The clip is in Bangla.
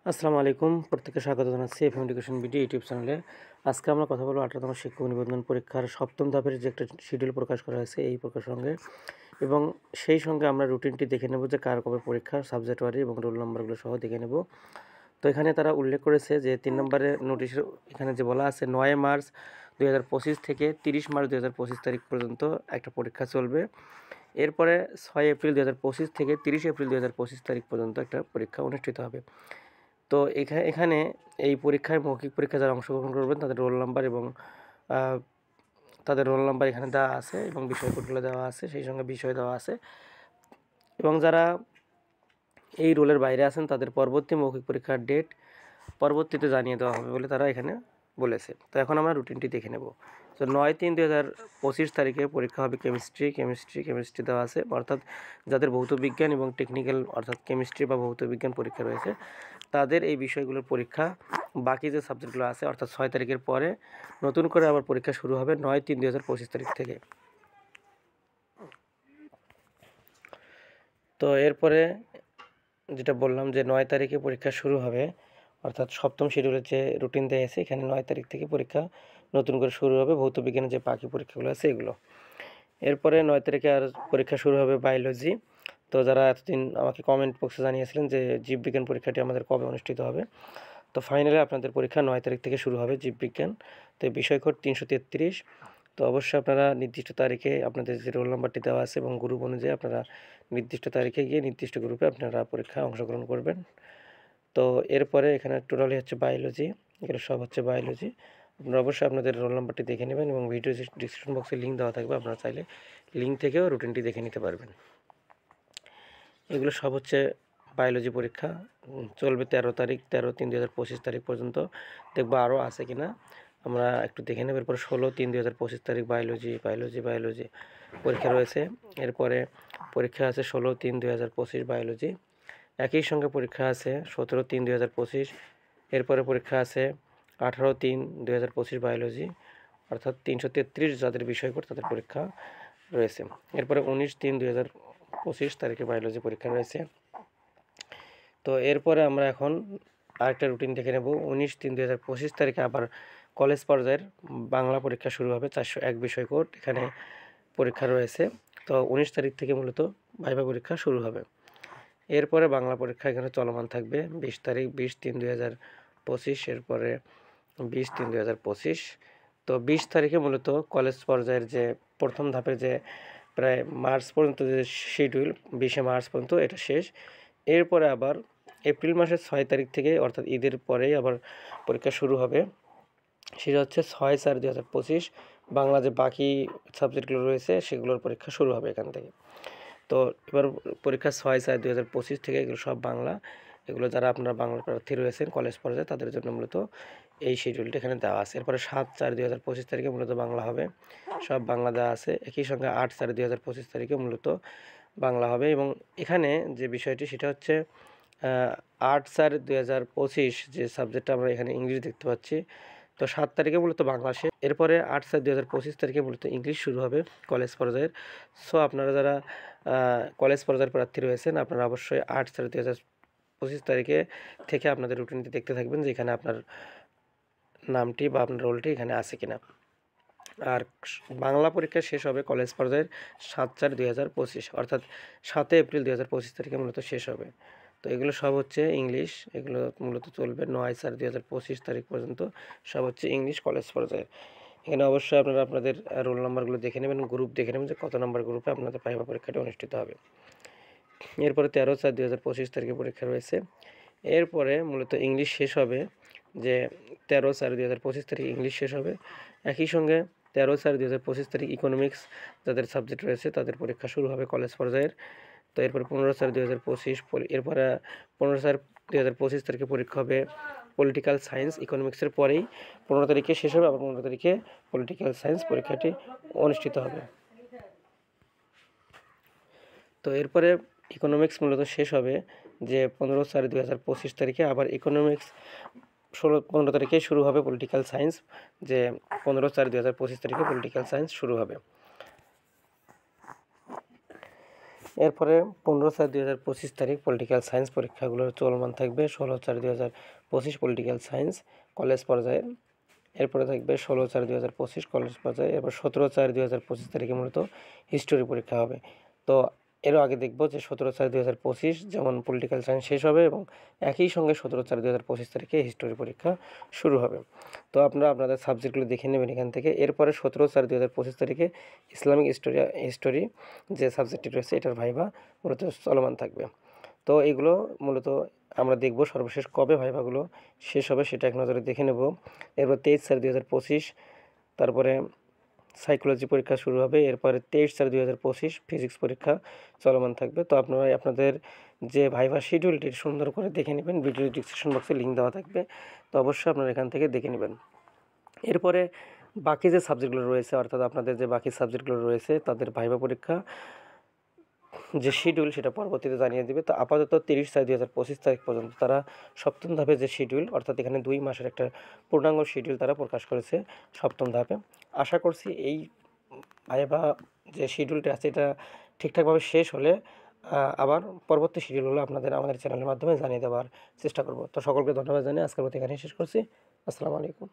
আসসালামু আলাইকুম, প্রত্যেককে স্বাগত জানাচ্ছি এফএম এডুকেশন বিডি ইউটিউব চ্যানেলে। আজকে আমরা কথা বলবো 18তম শিক্ষক নিবন্ধন পরীক্ষার 7ম ধাপের যে একটা শিডিউল প্রকাশ করা হয়েছে এই প্রসঙ্গে, এবং সেই সঙ্গে আমরা রুটিনটি দেখে নেব যে কার কবে পরীক্ষা, সাবজেক্ট ওয়ারি এবং রোল নম্বরগুলো সহ দেখে নেব। তো এখানে তারা উল্লেখ করেছে যে 3 নম্বরে নোটিশের এখানে যে বলা আছে 9 মার্চ 2025 থেকে 30 মার্চ 2025 তারিখ পর্যন্ত একটা পরীক্ষা চলবে। এরপরে 6 এপ্রিল 2025 থেকে 30 এপ্রিল 2025 তারিখ পর্যন্ত একটা পরীক্ষা অনুষ্ঠিত হবে। তো এখানে এই পরীক্ষায় মৌখিক পরীক্ষায় যারা অংশগ্রহণ করবেন তাদের রোল নাম্বার এবং তাদের রোল নাম্বার এখানে দেওয়া আছে এবং বিষয় কোডগুলো দেওয়া আছে, সেই সঙ্গে বিষয় দেওয়া আছে। এবং যারা এই রোলের বাইরে আছেন তাদের পরবর্তী মৌখিক পরীক্ষার ডেট পরবর্তীতে জানিয়ে দেওয়া হবে বলে তারা এখানে বলেছে। তো এখন আমরা রুটিনটি দেখে নেব। তো 9/3/2025 তারিখে পরীক্ষা হবে কেমিস্ট্রি দেওয়া আছে, অর্থাৎ যাদের ভৌত বিজ্ঞান এবং টেকনিক্যাল অর্থাৎ কেমিস্ট্রি বা ভৌত বিজ্ঞান পরীক্ষা রয়েছে তাদের এই বিষয়গুলোর পরীক্ষা। বাকি যে সাবজেক্টগুলো আছে অর্থাৎ 6 তারিখের পরে নতুন করে আবার পরীক্ষা শুরু হবে 9/3/2025 তারিখ থেকে। তো এরপরে যেটা বললাম যে 9 তারিখে পরীক্ষা শুরু হবে, অর্থাৎ 7ম শিডিউলের যে রুটিন দেয়া আছে এখানে 9 তারিখ থেকে পরীক্ষা নতুন করে শুরু হবে, ভৌত বিজ্ঞানের যে বাকি পরীক্ষাগুলো আছে এগুলো। এরপরে 9 তারিখে আর পরীক্ষা শুরু হবে বায়োলজি। তো যারা এতদিন আমাকে কমেন্ট বক্সে জানিয়েছিলেন যে জীববিজ্ঞান পরীক্ষাটি আমাদের কবে অনুষ্ঠিত হবে, তো ফাইনালি আপনাদের পরীক্ষা 9 তারিখ থেকে শুরু হবে জীববিজ্ঞান। তো বিষয় কোড 333। তো অবশ্যই আপনারা নির্দিষ্ট তারিখে আপনাদের যে রোল নাম্বারটি দেওয়া আছে এবং গ্রুপ অনুযায়ী আপনারা নির্দিষ্ট তারিখে গিয়ে নির্দিষ্ট গ্রুপে আপনারা পরীক্ষায় অংশগ্রহণ করবেন। তো এরপরে এখানে টোটালি হচ্ছে বায়োলজি, এগুলো সব হচ্ছে বায়োলজি। আপনারা অবশ্যই আপনাদের রোল নাম্বারটি দেখে নেবেন এবং ভিডিও ডিসক্রিপশন বক্সে লিঙ্ক দেওয়া থাকবে, আপনারা চাইলে লিঙ্ক থেকেও রুটিনটি দেখে নিতে পারবেন। এগুলো সব হচ্ছে বায়োলজি পরীক্ষা। চলবে 13 তারিখ 13/3/2025 তারিখ পর্যন্ত। দেখবো আরও আছে কি না, আমরা একটু দেখে নেব। এরপর 16/3/2025 তারিখ বায়োলজি পরীক্ষা রয়েছে। এরপরে পরীক্ষা আছে 16/3/2025 বায়োলজি। একই সঙ্গে পরীক্ষা আছে 17/3/2025। এরপরে পরীক্ষা আছে 18/3/2025 বায়োলজি, অর্থাৎ 333 যাদের বিষয় কোড তাদের পরীক্ষা রয়েছে। এরপরে 19/3/2025 তারিখে বায়োলজি পরীক্ষা রয়েছে। তো এরপরে আমরা এখন আরেকটা রুটিন দেখে নেব। 19/3/2025 তারিখে আবার কলেজ পর্যায়ের বাংলা পরীক্ষা শুরু হবে, 401 বিষয় কোড এখানে পরীক্ষা রয়েছে। তো 19 তারিখ থেকে মূলত ভাইভা পরীক্ষা শুরু হবে। এরপরে বাংলা পরীক্ষা এখানে চলমান থাকবে 20 তারিখ 20/3/2025। এরপরে 20/3/2025। তো 20 তারিখে মূলত কলেজ পর্যায়ের যে প্রথম ধাপের যে প্রায় মার্চ পর্যন্ত যে শিডিউল, 20 মার্চ পর্যন্ত এটা শেষ। এরপরে আবার এপ্রিল মাসের 6 তারিখ থেকে অর্থাৎ ঈদের পরেই আবার পরীক্ষা শুরু হবে, সেটা হচ্ছে 6/4/2025। বাংলা যে বাকি সাবজেক্টগুলো রয়েছে সেগুলোর পরীক্ষা শুরু হবে এখান থেকে। তো এবার পরীক্ষা 6/4/2025 থেকে, এগুলো সব বাংলা। এগুলো যারা আপনারা বাংলা প্রার্থী রয়েছেন কলেজ পর্যায়ে তাদের জন্য মূলত এই শিডিউলটা এখানে দেওয়া আছে। এরপরে 7/4/2025 তারিখে মূলত বাংলা হবে, সব বাংলা দেওয়া আছে। একই সঙ্গে 8/4/2025 তারিখে মূলত বাংলা হবে। এবং এখানে যে বিষয়টি সেটা হচ্ছে 8/4/2025 যে সাবজেক্টটা আমরা এখানে ইংলিশ দেখতে পাচ্ছি। তো 7 তারিখে মূলত বাংলা শেষ। এরপরে 8/4/2025 তারিখে মূলত ইংলিশ শুরু হবে কলেজ পর্যায়ের। সো আপনারা যারা কলেজ পর্যায়ের প্রার্থী রয়েছেন আপনারা অবশ্যই 8/4/2025 তারিখে থেকে আপনাদের রুটিনটি দেখতে থাকবেন যে এখানে আপনার নামটি বা আপনার রোলটি এখানে আছে কিনা। আর বাংলা পরীক্ষা শেষ হবে কলেজ পর্যায়ের 7/4/2025, অর্থাৎ 7 এপ্রিল 2025 তারিখে মূলত শেষ হবে। তো এগুলো সব হচ্ছে ইংলিশ, এগুলো মূলত চলবে 9/4/2025 তারিখ পর্যন্ত, সব হচ্ছে ইংলিশ কলেজ পর্যায়ের। এখানে অবশ্যই আপনারা আপনাদের রোল নাম্বারগুলো দেখে নেবেন, গ্রুপ দেখে নেবেন যে কত নম্বর গ্রুপে আপনাদের ভাইভা পরীক্ষাটি অনুষ্ঠিত হবে। এরপরে 13/4/2025 তারিখে পরীক্ষা রয়েছে। এরপরে মূলত ইংলিশ শেষ হবে, যে 13/4/2025 তারিখ ইংলিশ শেষ হবে। একই সঙ্গে 13/4/2025 তারিখ ইকোনমিক্স যাদের সাবজেক্ট রয়েছে তাদের পরীক্ষা শুরু হবে কলেজ পর্যায়ের। তো এরপর 15/4/2025 এরপরে 15/4/2025 তারিখে পরীক্ষা হবে পলিটিক্যাল সায়েন্স। ইকোনমিক্সের পরেই 15 তারিখে শেষ হবে, আবার 15 তারিখে পলিটিক্যাল সায়েন্স পরীক্ষাটি অনুষ্ঠিত হবে। তো এরপরে ইকোনমিক্স মূলত শেষ হবে যে 15/4/2025 তারিখে। আবার ইকোনমিক্স 15 তারিখে শুরু হবে পলিটিক্যাল সায়েন্স, যে 15/4/2025 তারিখে পলিটিক্যাল সায়েন্স শুরু হবে। এরপরে 15/4/2025 তারিখ পলিটিক্যাল সায়েন্স পরীক্ষাগুলো চলমান থাকবে। 16/4/2025 পলিটিক্যাল সায়েন্স কলেজ পর্যায়ে। এরপরে থাকবে 16/4/2025 কলেজ পর্যায়ে। এরপর 17/4/2025 তারিখে মূলত হিস্টোরি পরীক্ষা হবে। তো এরও আগে দেখব যে 17/4/2025 যেমন পলিটিক্যাল সায়েন্স শেষ হবে এবং একই সঙ্গে 17/4/2025 তারিখে হিস্টোরি পরীক্ষা শুরু হবে। তো আপনারা আপনাদের সাবজেক্টগুলো দেখে নেবেন এখান থেকে। এরপরে 17/4/2025 তারিখে ইসলামিক হিস্টোরি যে সাবজেক্টটি রয়েছে এটার ভাইভা মূলত চলমান থাকবে। তো এগুলো মূলত আমরা দেখব সর্বশেষ কবে ভাইভাগুলো শেষ হবে সেটা এক নজরে দেখে নেব। এরপর 23/4/2025 তারপরে সাইকোলজি পরীক্ষা শুরু হবে। এরপরে 23/4/2025 ফিজিক্স পরীক্ষা চলমান থাকবে। তো আপনারা আপনাদের যে ভাইভা শিডিউলটি সুন্দর করে দেখে নেবেন। ভিডিও ডিসক্রিপশন বক্সে লিঙ্ক দেওয়া থাকবে, তো অবশ্যই আপনারা এখান থেকে দেখে নেবেন। এরপরে বাকি যে সাবজেক্টগুলো রয়েছে অর্থাৎ আপনাদের যে বাকি সাবজেক্টগুলো রয়েছে তাদের ভাইভা পরীক্ষা যে শিডিউল সেটা পরবর্তীতে জানিয়ে দেবে। তো আপাতত 30/4/2025 তারিখ পর্যন্ত তারা সপ্তম ধাপে যে শিডিউল অর্থাৎ এখানে 2 মাসের একটা পূর্ণাঙ্গ শিডিউল তারা প্রকাশ করেছে সপ্তম ধাপে। আশা করছি এই ভাইভা যে শিডিউলটা আছে এটা ঠিকঠাকভাবে শেষ হলে আবার পরবর্তী শিডিউলগুলো আমাদের চ্যানেলের মাধ্যমে জানিয়ে দেওয়ার চেষ্টা করব। তো সকলকে ধন্যবাদ জানিয়ে আজকের মতো এখানেই শেষ করছি। আসসালামু আলাইকুম।